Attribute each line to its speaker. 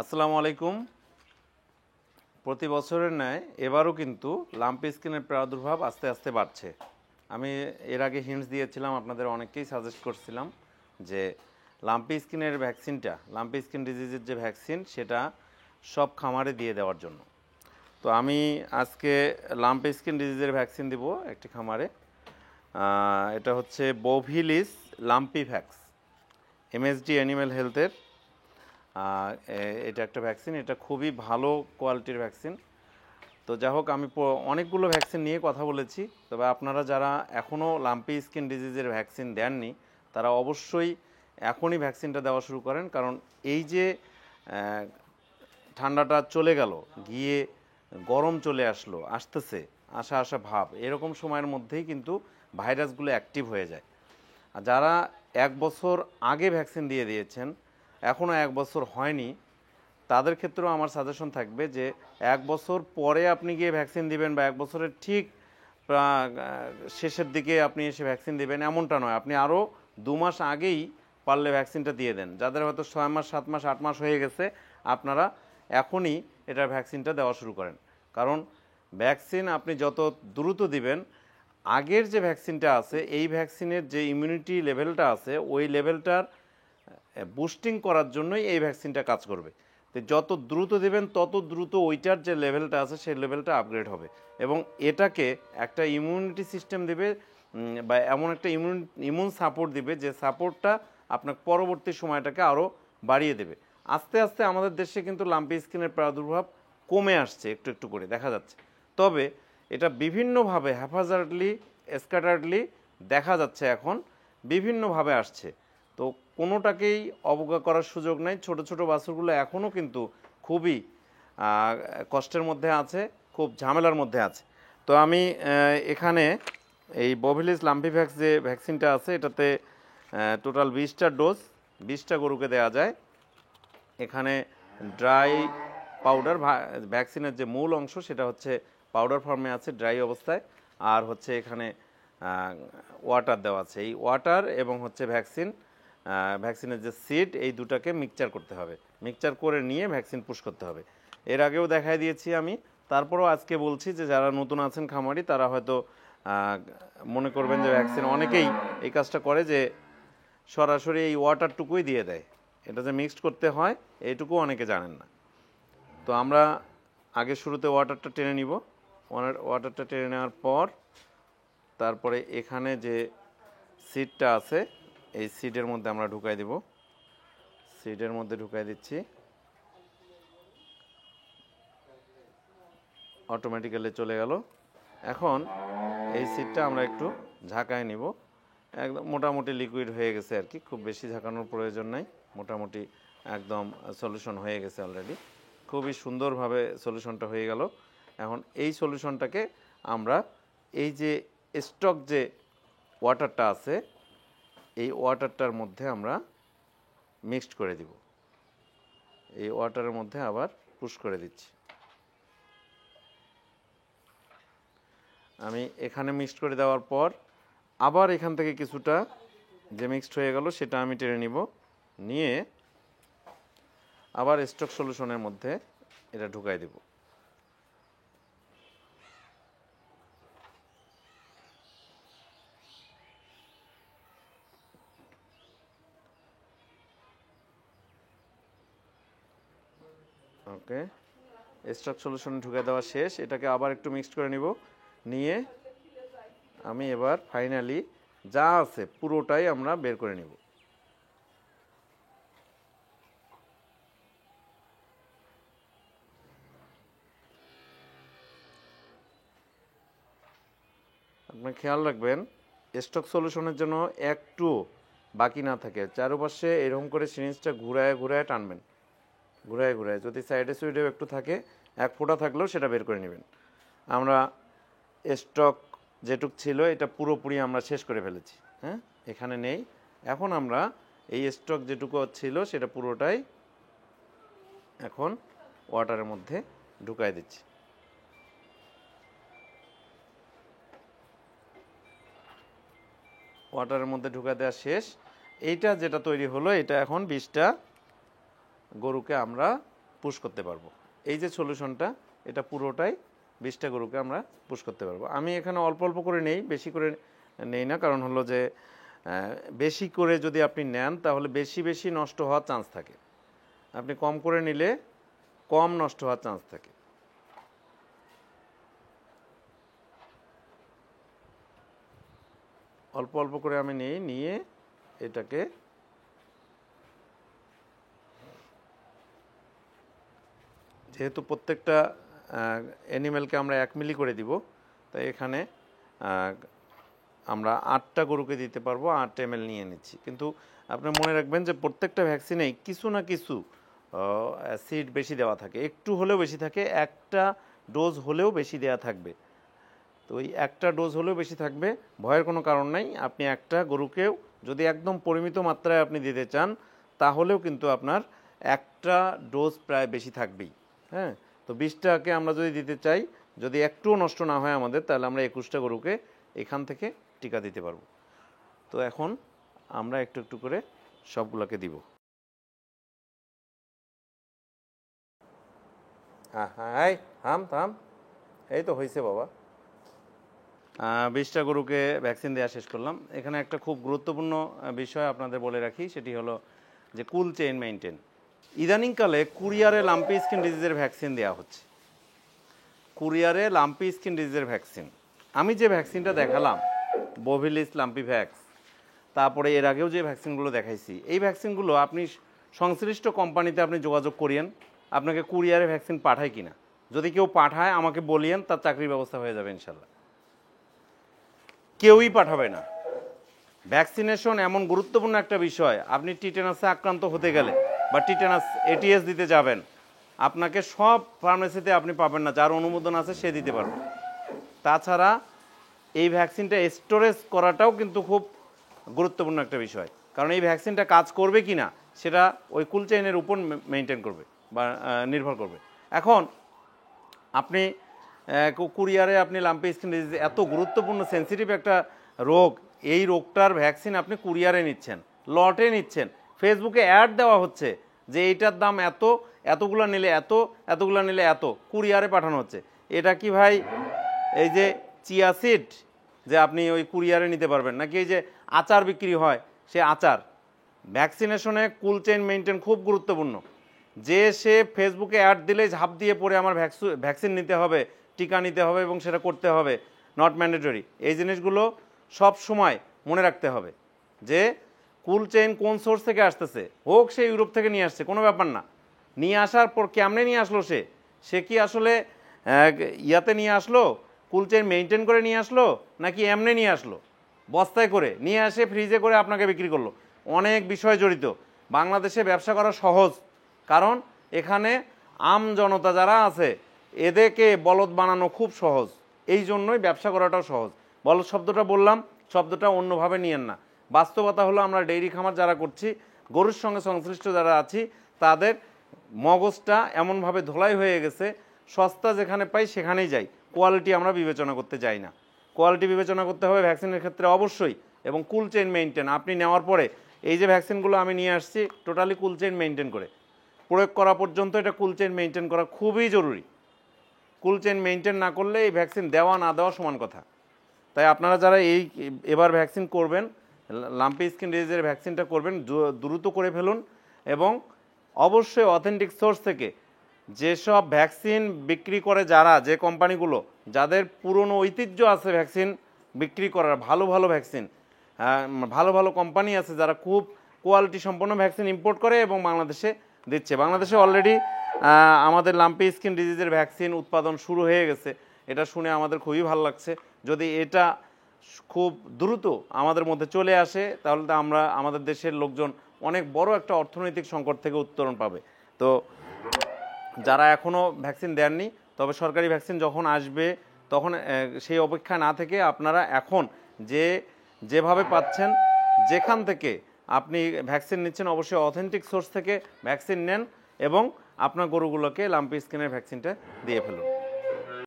Speaker 1: আসসালামু আলাইকুম। প্রতি বছরের ন্যায় এবারও কিন্তু লাম্পি স্কিনের প্রাদুর্ভাব আস্তে আস্তে বাড়ছে। আমি এর আগে হিন্টস দিয়েছিলাম, আপনাদের অনেককেই সাজেস্ট করছিলাম যে লাম্পি স্কিনের ভ্যাকসিনটা, লাম্পি স্কিন ডিজিজের যে ভ্যাকসিন, সেটা সব খামারে দিয়ে দেওয়ার জন্য। তো আমি আজকে লাম্পি স্কিন ডিজিজের ভ্যাকসিন দিব একটি খামারে। এটা হচ্ছে বোভিলিস লাম্পি ভ্যাক্স, এমএসডি অ্যানিম্যাল হেলথের। এটা একটা ভ্যাকসিন, এটা খুবই ভালো কোয়ালিটির ভ্যাকসিন। তো যাই হোক, আমি অনেকগুলো ভ্যাকসিন নিয়ে কথা বলেছি, তবে আপনারা যারা এখনও লাম্পি স্কিন ডিজিজের ভ্যাকসিন দেননি তারা অবশ্যই এখনই ভ্যাকসিনটা দেওয়া শুরু করেন। কারণ এই যে ঠান্ডাটা চলে গেল, গিয়ে গরম চলে আসতেছে আসা ভাব, এরকম সময়ের মধ্যেই কিন্তু ভাইরাসগুলো অ্যাক্টিভ হয়ে যায়। আর যারা 1 বছর আগে ভ্যাকসিন দিয়ে দিয়েছেন, এখনও 1 বছর হয়নি, তাদের ক্ষেত্রেও আমার সাজেশন থাকবে যে 1 বছর পরে আপনি গিয়ে ভ্যাকসিন দিবেন বা 1 বছরের ঠিক শেষের দিকে আপনি এসে ভ্যাকসিন দিবেন এমনটা নয়। আপনি আরও 2 মাস আগেই পারলে ভ্যাকসিনটা দিয়ে দেন। যাদের হয়তো 6 মাস, 7 মাস, 8 মাস হয়ে গেছে, আপনারা এখনই এটার ভ্যাকসিনটা দেওয়া শুরু করেন। কারণ ভ্যাকসিন আপনি যত দ্রুত দিবেন, আগের যে ভ্যাকসিনটা আছে এই ভ্যাকসিনের যে ইমিউনিটি লেভেলটা আছে ওই লেভেলটার বুস্টিং করার জন্যই এই ভ্যাকসিনটা কাজ করবে। তো যত দ্রুত দেবেন তত দ্রুত ওইটার যে লেভেলটা আছে সেই লেভেলটা আপগ্রেড হবে এবং এটাকে একটা ইমিউনিটি সিস্টেম দেবে বা এমন একটা ইমিউন সাপোর্ট দিবে যে সাপোর্টটা আপনার পরবর্তী সময়টাকে আরও বাড়িয়ে দেবে। আস্তে আস্তে আমাদের দেশে কিন্তু লাম্পি স্কিনের প্রাদুর্ভাব কমে আসছে, একটু একটু করে দেখা যাচ্ছে। তবে এটা বিভিন্নভাবে হ্যাফাজার্ডলি, স্ক্যাটার্ডলি দেখা যাচ্ছে, এখন বিভিন্নভাবে আসছে। তো কোনোটাকেই অবজ্ঞা করার সুযোগ নেই। ছোট ছোট বাছুরগুলো এখনও কিন্তু খুবই কষ্টের মধ্যে আছে, খুব ঝামেলার মধ্যে আছে। তো আমি এখানে এই বোভিলিস লাম্পি ভ্যাক্স যে ভ্যাকসিনটা আছে, এটাতে টোটাল 20টা ডোজ, 20টা গরুকে দেওয়া যায়। এখানে ড্রাই পাউডার, ভ্যাকসিনের যে মূল অংশ সেটা হচ্ছে পাউডার ফর্মে আছে ড্রাই অবস্থায়, আর হচ্ছে এখানে ওয়াটার দেওয়া আছে। এই ওয়াটার এবং হচ্ছে ভ্যাকসিনের যে সিড, এই দুটাকে মিক্সচার করতে হবে। মিক্সচার করে নিয়ে ভ্যাকসিন পুশ করতে হবে। এর আগেও দেখাই দিয়েছি আমি, তারপরেও আজকে বলছি যে যারা নতুন আছেন খামারি তারা হয়তো মনে করবেন যে ভ্যাকসিন অনেকেই এই কাজটা করে যে সরাসরি এই ওয়াটারটুকুই দিয়ে দেয়। এটা যে মিক্সড করতে হয় এইটুকু অনেকে জানেন না। তো আমরা আগে শুরুতে ওয়াটারটা টেনে নিব। ওয়াটারটা টেনে নেওয়ার পর তারপরে এখানে যে সিডটা আছে এই সিডের মধ্যে আমরা ঢুকাই দিব। সিডের মধ্যে ঢুকাই দিচ্ছি, অটোমেটিক্যালি চলে গেল। এখন এই সিডটা আমরা একটু ঝাঁকায় নিব। একদম মোটামুটি লিকুইড হয়ে গেছে আর কি, খুব বেশি ঝাঁকানোর প্রয়োজন নাই। মোটামুটি একদম সলিউশন হয়ে গেছে অলরেডি, খুবই সুন্দরভাবে সলিউশনটা হয়ে গেল। এখন এই সলিউশনটাকে আমরা এই যে স্টক যে ওয়াটারটা আছে এই ওয়াটারটার মধ্যে আমরা মিক্সড করে দিব। এই ওয়াটারের মধ্যে আবার পুশ করে দিচ্ছি। আমি এখানে মিক্সড করে দেওয়ার পর আবার এখান থেকে কিছুটা যে মিক্সড হয়ে গেল সেটা আমি টেনে নিব, নিয়ে আবার স্টক সলিউশনের মধ্যে এটা ঢুকাই দেব। ওকে, স্টক সলিউশনে ঢুকে দেওয়া শেষ। এটাকে আবার একটু মিক্সড করে নিব, নিয়ে আমি এবার ফাইনালি যা আছে পুরোটাই আমরা বের করে নিব। আপনি খেয়াল রাখবেন স্টক সলিউশনের জন্য একটু বাকি না থাকে। চারপাশে এরকম করে সিরিঞ্জটা ঘুরায় ঘুরায় টানবেন, ঘুরায় ঘুরায়। যদি সাইডে সুইডেও একটু থাকে, এক ফোঁটা থাকলেও সেটা বের করে নেবেন। আমরা স্টক যেটুক ছিল এটা পুরোপুরি আমরা শেষ করে ফেলেছি। হ্যাঁ, এখানে নেই। এখন আমরা এই স্টক যেটুকু ছিল সেটা পুরোটাই এখন ওয়াটারের মধ্যে ঢুকাই দিচ্ছি। ওয়াটারের মধ্যে ঢুকা দেওয়া শেষ। এইটা যেটা তৈরি হলো এটা এখন 20টা গরুকে আমরা পুশ করতে পারবো। এই যে সলিউশনটা, এটা পুরোটাই 20টা গরুকে আমরা পুশ করতে পারবো। আমি এখানে অল্প অল্প করে নেই, বেশি করে নেই না, কারণ হলো যে বেশি করে যদি আপনি নেন তাহলে বেশি বেশি নষ্ট হওয়ার চান্স থাকে, আপনি কম করে নিলে কম নষ্ট হওয়ার চান্স থাকে। অল্প অল্প করে আমি নিয়ে এটাকে যেহেতু প্রত্যেকটা অ্যানিমেলকে আমরা 1 মিলি করে দিব, তাই এখানে আমরা 8টা গরুকে দিতে পারবো 8 ml নিয়ে নিচ্ছি। কিন্তু আপনি মনে রাখবেন যে প্রত্যেকটা ভ্যাকসিনেই কিছু না কিছু অ্যাসিড বেশি দেওয়া থাকে, একটু হলেও বেশি থাকে, একটা ডোজ হলেও বেশি দেওয়া থাকবে। তো ওই একটা ডোজ হলেও বেশি থাকবে, ভয়ের কোনো কারণ নাই। আপনি একটা গরুকেও যদি একদম পরিমিত মাত্রায় আপনি দিতে চান তাহলেও কিন্তু আপনার একটা ডোজ প্রায় বেশি থাকবেই। হ্যাঁ, তো 20টাকে আমরা যদি দিতে চাই, যদি একটুও নষ্ট না হয় আমাদের, তাহলে আমরা 21টা গরুকে এখান থেকে টিকা দিতে পারবো। তো এখন আমরা একটু একটু করে সবগুলোকে দিব। হ্যাঁ হ্যাঁ, থাম থাম, এই তো হয়েছে বাবা। 20টা গরুকে ভ্যাকসিন দেওয়া শেষ করলাম। এখানে একটা খুব গুরুত্বপূর্ণ বিষয় আপনাদের বলে রাখি, সেটি হলো যে কুল চেইন মেইনটেন। ইদানিংকালে কুরিয়ারে লাম্পি স্কিন ডিজিজের ভ্যাকসিন দেওয়া হচ্ছে। কুরিয়ারে লাম্পি স্কিন ডিজিজের ভ্যাকসিন, আমি যে ভ্যাকসিনটা দেখালাম বোভিলিস লাম্পি ভ্যাক্স, তারপরে এর আগেও যে ভ্যাকসিনগুলো দেখাইছি, এই ভ্যাকসিনগুলো আপনি সংশ্লিষ্ট কোম্পানিতে আপনি যোগাযোগ করিয়েন আপনাকে কুরিয়ারে ভ্যাকসিন পাঠায় কিনা। যদি কেউ পাঠায় আমাকে বলিয়েন, তার চাকরির ব্যবস্থা হয়ে যাবে ইনশাল্লাহ। কেউই পাঠাবে না। ভ্যাকসিনেশন এমন গুরুত্বপূর্ণ একটা বিষয়, আপনি টিটেনাসে আক্রান্ত হতে গেলে বা টিটেনাস এটিএস দিতে যাবেন, আপনাকে সব ফার্মেসিতে আপনি পাবেন না, যার অনুমোদন আছে সে দিতে পারবে। তাছাড়া এই ভ্যাকসিনটা স্টোরেজ করাটাও কিন্তু খুব গুরুত্বপূর্ণ একটা বিষয়, কারণ এই ভ্যাকসিনটা কাজ করবে কি না সেটা ওই কুল চেইনের উপর মেনটেন করবে বা নির্ভর করবে। এখন আপনি কুরিয়ারে আপনি লাম্পি স্কিন ডিজিজ, এত গুরুত্বপূর্ণ সেন্সিটিভ একটা রোগ, এই রোগটার ভ্যাকসিন আপনি কুরিয়ারে নিচ্ছেন, লটে নিচ্ছেন, ফেসবুকে অ্যাড দেওয়া হচ্ছে যে এইটার দাম এত, এতগুলো নিলে এত, এতগুলো নিলে এত, কুরিয়ারে পাঠানো হচ্ছে। এটা কি ভাই এই যে চিয়া সিড যে আপনি ওই কুরিয়ারে নিতে পারবেন, নাকি এই যে আচার বিক্রি হয় সে আচার? ভ্যাকসিনেশনে কুল চেইন মেনটেন খুব গুরুত্বপূর্ণ। যে সে ফেসবুকে অ্যাড দিলে ঝাঁপ দিয়ে পড়ে আমার ভ্যাকসিন নিতে হবে, টিকা নিতে হবে এবং সেটা করতে হবে, নট ম্যান্ডেটরি। এই জিনিসগুলো সব সময় মনে রাখতে হবে যে কুল চেইন কোন সোর্স থেকে আসতেছে, হোক সে ইউরোপ থেকে নিয়ে আসছে, কোনো ব্যাপার না। নিয়ে আসার পর কেমনে নিয়ে আসলো, সে কি আসলে ইয়াতে নিয়ে আসলো, কুল চেইন মেনটেন করে নিয়ে আসলো, নাকি এমনি নিয়ে আসলো, বস্তায় করে নিয়ে আসে ফ্রিজে করে আপনাকে বিক্রি করলো? অনেক বিষয় জড়িত। বাংলাদেশে ব্যবসা করা সহজ, কারণ এখানে আম জনতা যারা আছে এদেরকে বলদ বানানো খুব সহজ, এই জন্যই ব্যবসা করাটাও সহজ। বলদ শব্দটা বললাম, শব্দটা অন্যভাবে নিয়েন না। বাস্তবতা হলো আমরা ডেইরি খামার যারা করছি, গরুর সঙ্গে সংশ্লিষ্ট যারা আছি, তাদের মগজটা এমনভাবে ধোলাই হয়ে গেছে, সস্তা যেখানে পাই সেখানেই যাই, কোয়ালিটি আমরা বিবেচনা করতে যাই না। কোয়ালিটি বিবেচনা করতে হবে ভ্যাকসিনের ক্ষেত্রে অবশ্যই, এবং কুল চেইন মেনটেন আপনি নেওয়ার পরে এই যে ভ্যাকসিনগুলো আমি নিয়ে আসছি টোটালি কুল চেইন মেনটেন করে প্রয়োগ করা পর্যন্ত এটা কুল চেইন মেনটেন করা খুবই জরুরি। কুল চেইন মেনটেন না করলে এই ভ্যাকসিন দেওয়া না দেওয়া সমান কথা। তাই আপনারা যারা এবার ভ্যাকসিন করবেন, লাম্পি স্কিন ডিজিজের ভ্যাকসিনটা করবেন, দ্রুত করে ফেলুন, এবং অবশ্যই অথেন্টিক সোর্স থেকে যেসব ভ্যাকসিন বিক্রি করে যারা, যে কোম্পানিগুলো যাদের পুরনো ঐতিহ্য আছে ভ্যাকসিন বিক্রি করার, ভালো ভালো ভ্যাকসিন, ভালো ভালো কোম্পানি আছে যারা খুব কোয়ালিটি সম্পন্ন ভ্যাকসিন ইম্পোর্ট করে এবং বাংলাদেশে দিচ্ছে। বাংলাদেশে অলরেডি আমাদের লাম্পি স্কিন ডিজিজের ভ্যাকসিন উৎপাদন শুরু হয়ে গেছে, এটা শুনে আমাদের খুবই ভালো লাগছে। যদি এটা খুব দ্রুত আমাদের মধ্যে চলে আসে তাহলে তো আমরা, আমাদের দেশের লোকজন অনেক বড় একটা অর্থনৈতিক সংকট থেকে উত্তরণ পাবে। তো যারা এখনও ভ্যাকসিন দেননি, তবে সরকারি ভ্যাকসিন যখন আসবে তখন সেই অপেক্ষা না থেকে আপনারা এখন যেভাবে পাচ্ছেন, যেখান থেকে আপনি ভ্যাকসিন নিচ্ছেন, অবশ্যই অথেন্টিক সোর্স থেকে ভ্যাকসিন নেন এবং আপনার গরুগুলোকে লাম্পি স্কিনের ভ্যাকসিনটা দিয়ে ফেলুন।